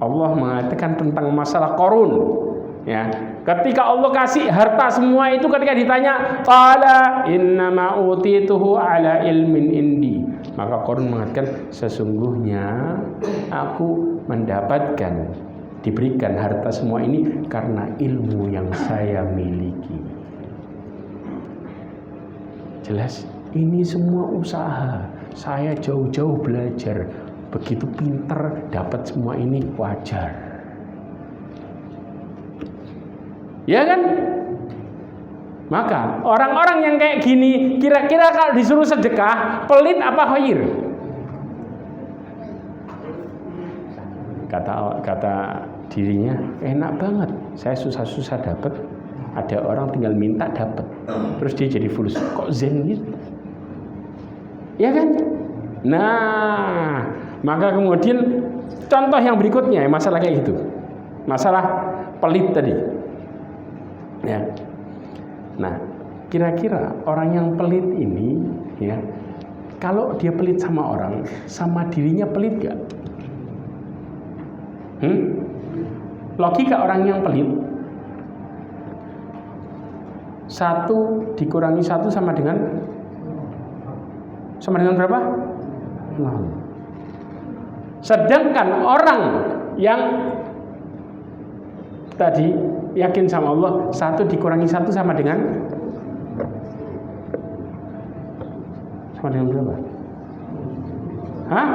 Allah mengatakan tentang masalah Qarun. Ya, ketika Allah kasih harta semua itu, ketika ditanya qala innama utituhu ala ilmin indi, maka Qarun mengatakan sesungguhnya aku mendapatkan, diberikan harta semua ini karena ilmu yang saya miliki. Jelas, ini semua usaha. Saya jauh-jauh belajar, begitu pinter dapat semua ini, wajar. Ya kan? Maka orang-orang yang kayak gini, kira-kira kalau disuruh sedekah, pelit apa khair? Kata dirinya, enak banget. Saya susah-susah dapat, ada orang tinggal minta dapat. Terus dia jadi fulus. Kok zen gitu? Ya kan? Nah, maka kemudian contoh yang berikutnya masalah kayak gitu. Masalah pelit tadi. Ya. Nah, kira-kira orang yang pelit ini, ya, kalau dia pelit sama orang, sama dirinya pelit gak? Logika orang yang pelit, 1 dikurangi 1 sama dengan berapa? 0. Sedangkan orang yang tadi yakin sama Allah, 1 dikurangi 1 sama dengan berapa? Hah?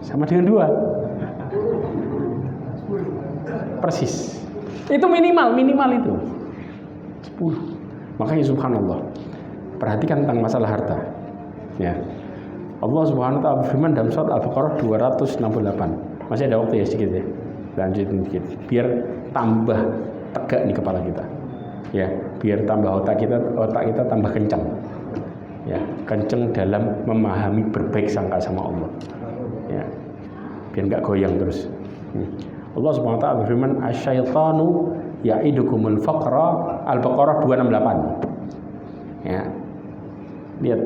Sama dengan 2. Persis. Itu minimal itu 10. Makanya subhanallah, perhatikan tentang masalah harta. Ya. Allah Subhanahu wa taala berfirman dalam surat Al-Baqarah 268. Masih ada waktu ya sedikit ya. Lanjutin sedikit biar tambah tegak nih kepala kita. Ya, biar tambah otak kita tambah kencang. Ya, kencang dalam memahami berbaik sangka sama Allah. Ya. Biar enggak goyang terus. Allah Subhanahu wa taala berfirman asyaitanu ya'idukumul faqra, Al-Baqarah 268. Ya. Lihat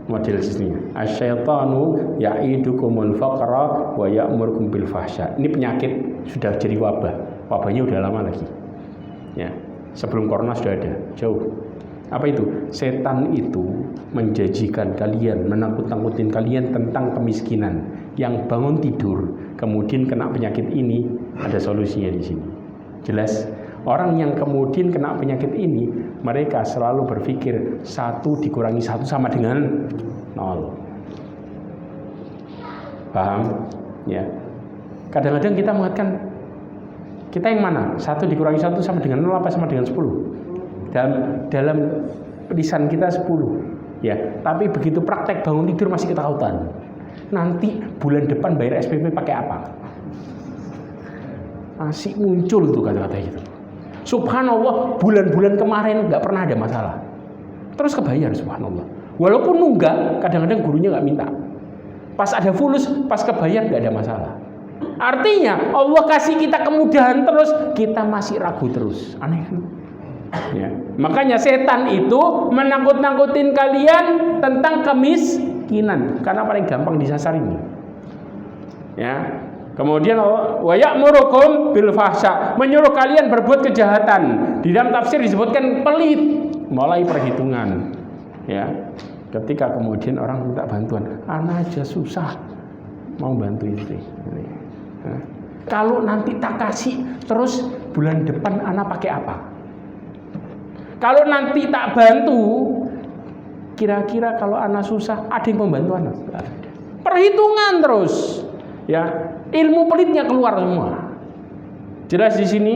model sini. Asyaitanu ya'idukumul faqra wa ya'murukum bil fahsya. Ini penyakit sudah jadi wabah. Wabahnya udah lama lagi. Ya. Sebelum corona sudah ada, jauh. Apa itu? Setan itu menjanjikan kalian, menakut-nakutin kalian tentang kemiskinan. Yang bangun tidur kemudian kena penyakit ini, ada solusinya di sini. Jelas? Orang yang kemudian kena penyakit ini, mereka selalu berpikir 1 dikurangi 1 sama dengan 0. Paham? Ya. Kadang-kadang kita mengatakan, kita yang mana? 1 dikurangi 1 sama dengan 0 apa sama dengan 10? Dalam lisan kita 10. Ya. Tapi begitu praktek bangun tidur masih ketakutan. Nanti bulan depan bayar SPP pakai apa? Masih muncul tuh kata-kata itu. Subhanallah, bulan-bulan kemarin nggak pernah ada masalah. Terus kebayar subhanallah. Walaupun nunggak, kadang-kadang gurunya nggak minta. Pas ada fulus, pas kebayar nggak ada masalah. Artinya Allah kasih kita kemudahan terus, kita masih ragu terus. Aneh kan? Ya. Makanya setan itu menakut-nakutin kalian tentang kemiskinan, karena paling gampang disasar ini. Ya. Kemudian wa ya'murukum bil fahsya, menyuruh kalian berbuat kejahatan. Di dalam tafsir disebutkan pelit, mulai perhitungan. Ya. Ketika kemudian orang minta bantuan, anak aja susah mau bantu itu. Ya. Kalau nanti tak kasih, terus bulan depan anak pakai apa? Kalau nanti tak bantu, kira-kira kalau anak susah, ada yang membantu anak? Perhitungan terus, ya, ilmu pelitnya keluar semua. Jelas di sini,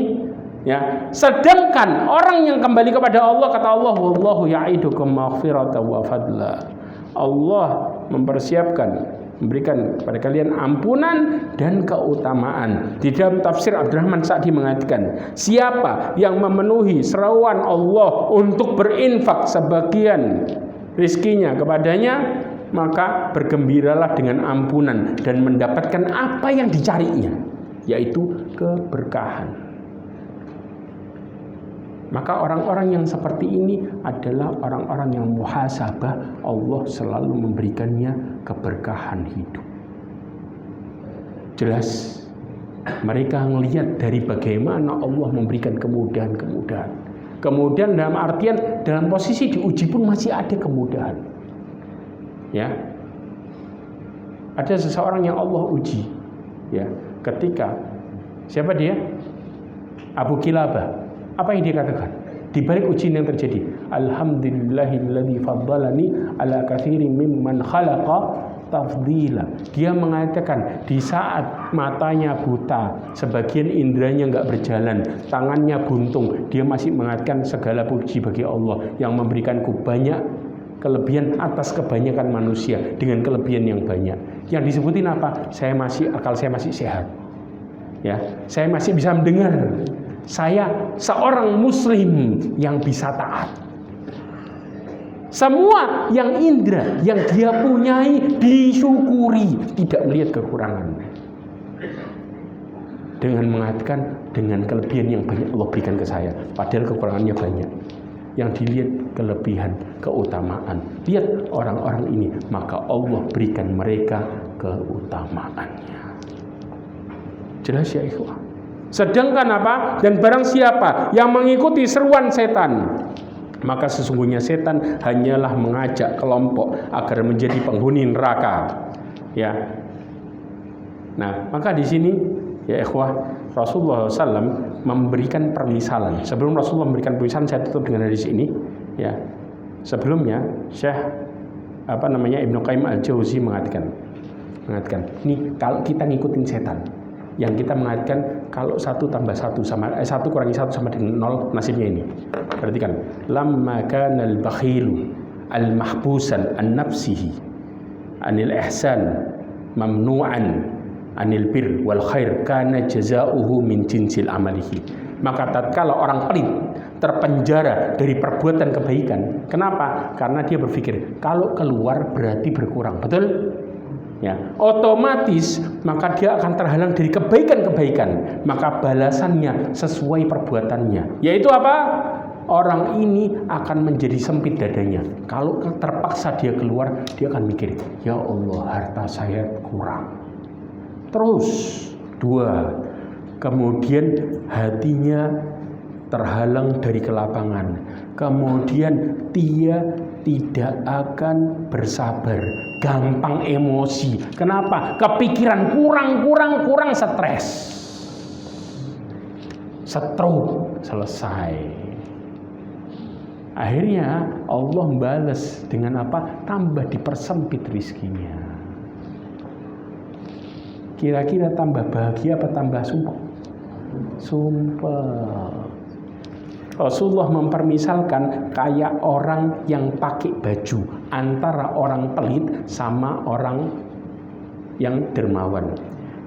ya. Sedangkan orang yang kembali kepada Allah, kata Allah, wallahu ya'idukum maghfiratan wa fadla. Allah memberikan kepada kalian ampunan dan keutamaan. Di dalam tafsir Abdurrahman Sa'di mengatakan, siapa yang memenuhi seruan Allah untuk berinfak sebagian rizkinya kepadanya, maka bergembiralah dengan ampunan dan mendapatkan apa yang dicarinya, yaitu keberkahan. Maka orang-orang yang seperti ini adalah orang-orang yang muhasabah, Allah selalu memberikannya keberkahan hidup. Jelas, mereka melihat dari bagaimana Allah memberikan kemudahan-kemudahan. Kemudian dalam artian dalam posisi diuji pun masih ada kemudahan. Ya, ada seseorang yang Allah uji. Ya, ketika siapa dia? Abu Kilabah. Apa yang dia katakan? Di balik ujian yang terjadi, alhamdulillahilladzi faddalani ala katsirin mimman khalaqa tafdila. Dia mengatakan di saat matanya buta, sebagian indranya enggak berjalan, tangannya buntung, dia masih mengatakan segala puji bagi Allah yang memberikanku banyak kelebihan atas kebanyakan manusia dengan kelebihan yang banyak. Yang disebutin apa? Akal saya masih sehat. Ya, saya masih bisa mendengar. Saya seorang muslim yang bisa taat. Semua yang indera yang dia punyai disyukuri, tidak melihat kekurangan. Dengan mengatakan dengan kelebihan yang banyak Allah berikan ke saya, padahal kekurangannya banyak. Yang dilihat kelebihan, keutamaan. Lihat orang-orang ini, maka Allah berikan mereka keutamaannya. Jelas ya ikhwah? Sedangkan apa? Dan barang siapa yang mengikuti seruan setan, maka sesungguhnya setan hanyalah mengajak kelompok agar menjadi penghuni neraka. Ya. Nah, maka di sini ya ikhwah, Rasulullah SAW memberikan permisalan. Sebelum Rasulullah memberikan permisalan, saya tutup dengan hadis ini. Ya. Sebelumnya Syekh Ibnu Qayyim Al-Jauzi mengatakan, ini kalau kita ngikutin setan, yang kita mengatakan kalau 1 tambah 1 sama 1 kurangi 1 sama dengan 0, nasibnya ini. Perhatikan, lamma kana al-bakhilu al-mahbusan an nafsihi anil ihsan mamnu'an anil bir wal khair kana jazaohu min jinsil amalihi. Maka tatkala orang pelit terpenjara dari perbuatan kebaikan, kenapa? Karena dia berpikir kalau keluar berarti berkurang, betul? Ya, otomatis maka dia akan terhalang dari kebaikan-kebaikan, maka balasannya sesuai perbuatannya, yaitu apa? Orang ini akan menjadi sempit dadanya. Kalau terpaksa dia keluar, dia akan mikir, ya Allah, harta saya kurang. Terus 2, kemudian hatinya terhalang dari kelapangan, kemudian dia tidak akan bersabar, gampang emosi. Kenapa? Kepikiran kurang, stres, stroke, selesai. Akhirnya Allah balas dengan apa? Tambah dipersempit rizkinya. Kira-kira tambah bahagia apa tambah sumpah? Rasulullah mempermisalkan kayak orang yang pakai baju, antara orang pelit sama orang yang dermawan.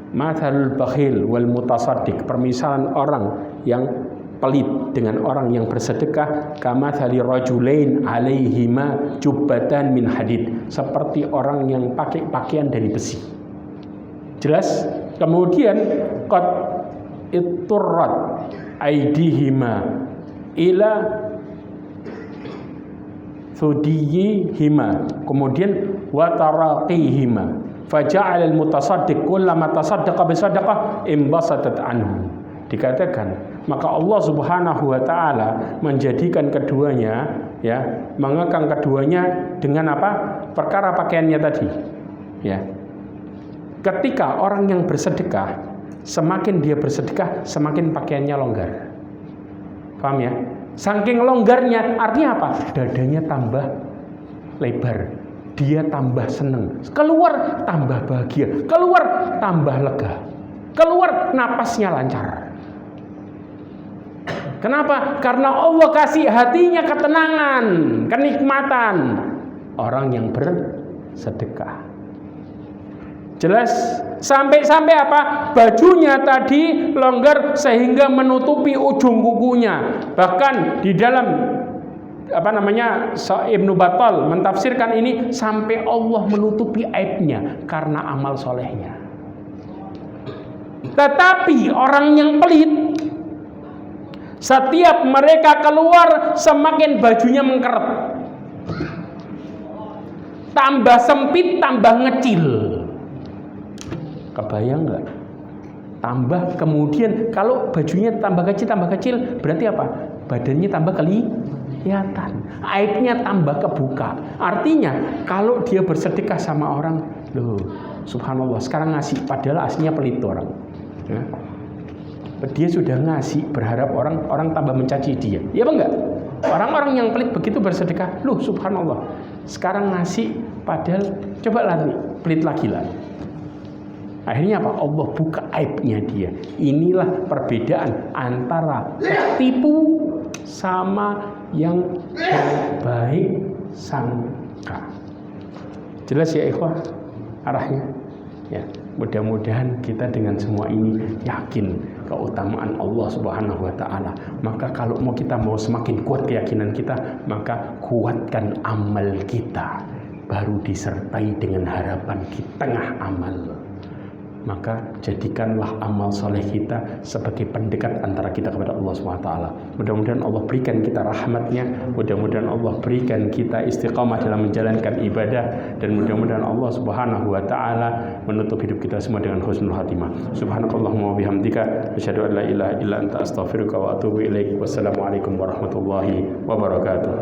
Mathalul bakhil wal mutasaddiq, permisalan orang yang pelit dengan orang yang bersedekah, kamathali rajulain alaihima jubbatan min hadid, seperti orang yang pakai pakaian dari besi. Jelas? Kemudian qad itturrat aidihima ila thudiyihima, kemudian wa taraqihima faja'al al-mutasaddiq kullama tasaddaqa bi sadaqah imbasatat anhu. Dikatakan, maka Allah Subhanahu wa taala menjadikan keduanya, ya, mengekang keduanya dengan apa? Perkara pakaiannya tadi. Ya. Ketika orang yang bersedekah, semakin dia bersedekah, semakin pakaiannya longgar. Paham ya? Saking longgarnya, artinya apa? Dadanya tambah lebar, dia tambah seneng, keluar tambah bahagia, keluar tambah lega, keluar napasnya lancar. Kenapa? Karena Allah kasih hatinya ketenangan, kenikmatan orang yang bersedekah. Jelas? Sampai-sampai apa? Bajunya tadi longgar sehingga menutupi ujung kukunya. Bahkan di dalam Ibnu Battal mentafsirkan ini sampai Allah menutupi aibnya karena amal solehnya. Tetapi orang yang pelit, setiap mereka keluar semakin bajunya mengkeret, tambah sempit, tambah ngecil. Kebayang nggak? Tambah kemudian kalau bajunya tambah kecil berarti apa? Badannya tambah kelihatan, aibnya tambah kebuka. Artinya kalau dia bersedekah sama orang, loh, subhanallah, sekarang ngasih padahal aslinya pelit orang. Ya. Dia sudah ngasih berharap orang tambah mencaci dia. Iya apa enggak? Orang-orang yang pelit begitu bersedekah, loh subhanallah, sekarang ngasih padahal coba lagi pelit lagi lah. Akhirnya apa? Allah buka aibnya dia. Inilah perbedaan antara tipu sama yang baik sangka. Jelas ya ikhwah arahnya? Ya, mudah-mudahan kita dengan semua ini yakin keutamaan Allah Subhanahu wa taala. Maka kalau kita mau semakin kuat keyakinan kita, maka kuatkan amal kita, baru disertai dengan harapan di tengah amal. maka jadikanlah amal soleh kita sebagai pendekat antara kita kepada Allah SWT. Mudah-mudahan Allah berikan kita rahmatnya, mudah-mudahan Allah berikan kita istiqamah dalam menjalankan ibadah, dan mudah-mudahan Allah Subhanahu wa Ta'ala menutup hidup kita semua dengan husnul khatimah. Subhanakallahumma wa bihamdika asyhadu an la ilaha illa anta astaghfiruka wa atubu ilaik. Wassalamualaikum warahmatullahi wabarakatuh.